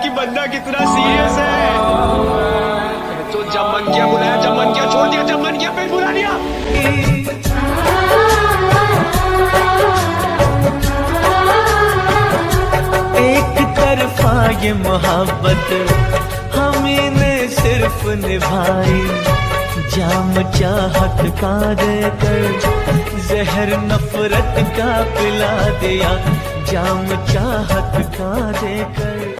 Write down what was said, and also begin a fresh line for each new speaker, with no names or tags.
कि बंदा कितना सीरियस है। तो जब मन किया बुलाया, जब मन किया छोड़ दिया, जब मन किया फिर बुला लिया।
एक तरफा ये मोहब्बत हमें ने सिर्फ निभाई, जाम चाहत का देकर जहर नफरत का पिला दिया, जाम चाहत का देकर।